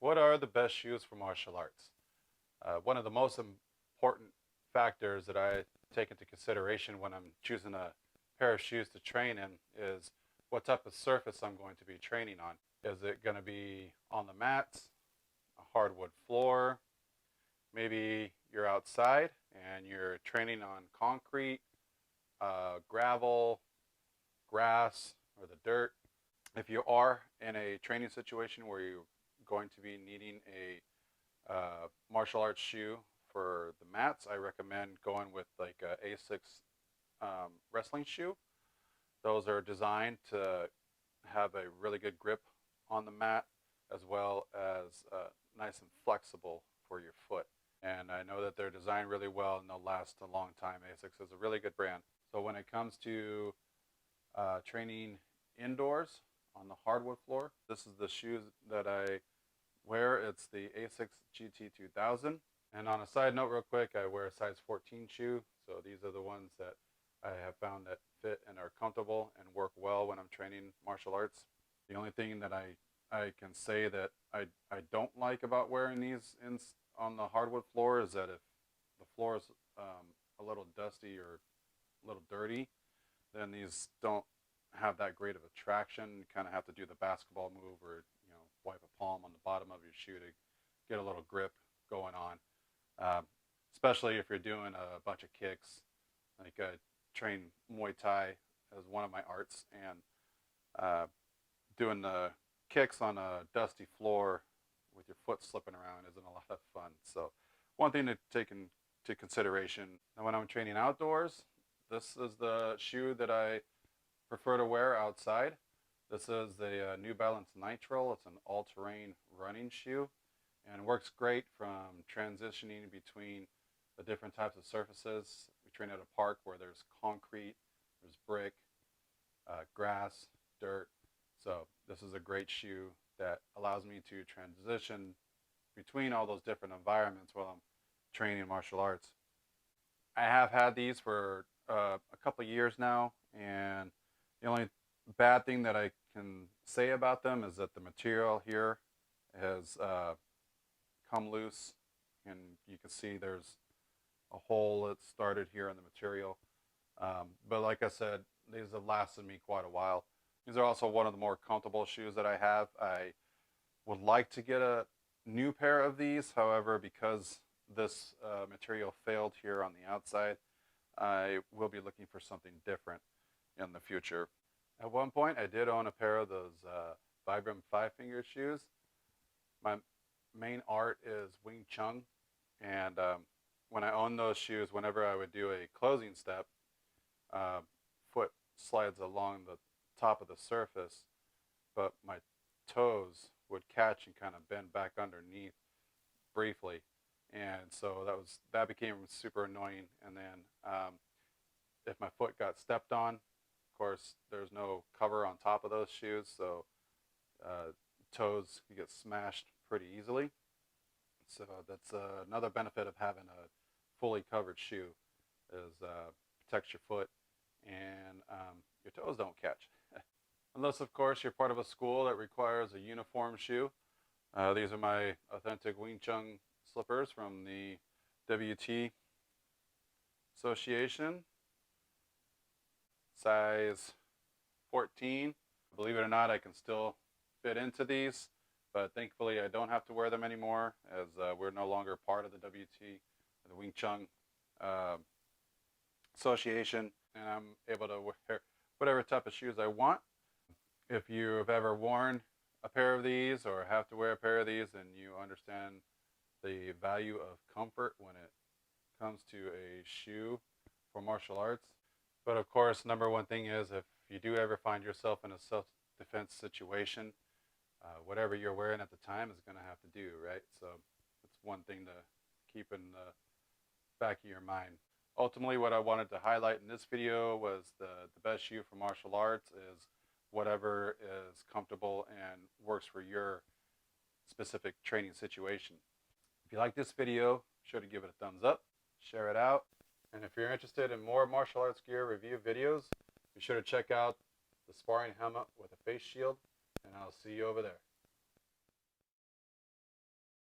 What are the best shoes for martial arts? One of the most important factors that I take into consideration when I'm choosing a pair of shoes to train in is what type of surface I'm going to be training on. Is it going to be on the mats, a hardwood floor? Maybe you're outside and you're training on concrete, gravel, grass, or the dirt. If you are in a training situation where you're going to be needing a martial arts shoe for the mats, I recommend going with like a Asics wrestling shoe. Those are designed to have a really good grip on the mat, as well as nice and flexible for your foot. And I know that they're designed really well and they'll last a long time. Asics is a really good brand. So when it comes to training indoors on the hardwood floor, this is the shoes that I wear. It's the Asics GT2000. And on a side note real quick, I wear a size 14 shoe. So these are the ones that I have found that fit and are comfortable and work well when I'm training martial arts. The only thing that I can say that I don't like about wearing these on the hardwood floor is that if the floor is a little dusty or a little dirty, then these don't have that great of a traction. You kind of have to do the basketball move or wipe a palm on the bottom of your shoe to get a little grip going on. Especially if you're doing a bunch of kicks. Like I train Muay Thai as one of my arts, and doing the kicks on a dusty floor with your foot slipping around isn't a lot of fun. So one thing to take into consideration. Now when I'm training outdoors, this is the shoe that I prefer to wear outside. This is the New Balance Nitro. It's an all-terrain running shoe and works great from transitioning between the different types of surfaces. We train at a park where there's concrete, there's brick, grass, dirt. So this is a great shoe that allows me to transition between all those different environments while I'm training martial arts. I have had these for a couple of years now, and the only bad thing that I can say about them is that the material here has come loose, and you can see there's a hole that started here in the material. But like I said, these have lasted me quite a while. These are also one of the more comfortable shoes that I have. I would like to get a new pair of these. However, because this material failed here on the outside, I will be looking for something different in the future. At one point, I did own a pair of those Vibram 5-finger shoes. My main art is Wing Chun, and when I owned those shoes, whenever I would do a closing step, foot slides along the top of the surface, but my toes would catch and kind of bend back underneath briefly, and so that became super annoying. And then if my foot got stepped on, of course there's no cover on top of those shoes, so toes can get smashed pretty easily. So that's another benefit of having a fully covered shoe, is protects your foot and your toes don't catch. Unless, of course, you're part of a school that requires a uniform shoe. These are my authentic Wing Chun slippers from the WT Association. Size 14. Believe it or not, I can still fit into these, but thankfully I don't have to wear them anymore, as we're no longer part of the WT, the Wing Chun Association, and I'm able to wear whatever type of shoes I want. If you've ever worn a pair of these or have to wear a pair of these, and you understand the value of comfort when it comes to a shoe for martial arts. But of course, number one thing is, if you do ever find yourself in a self-defense situation, whatever you're wearing at the time is going to have to do, right? So it's one thing to keep in the back of your mind. Ultimately, what I wanted to highlight in this video was the best shoe for martial arts is whatever is comfortable and works for your specific training situation. If you like this video, be sure to give it a thumbs up, share it out, and if you're interested in more martial arts gear review videos, be sure to check out the sparring helmet with a face shield, and I'll see you over there.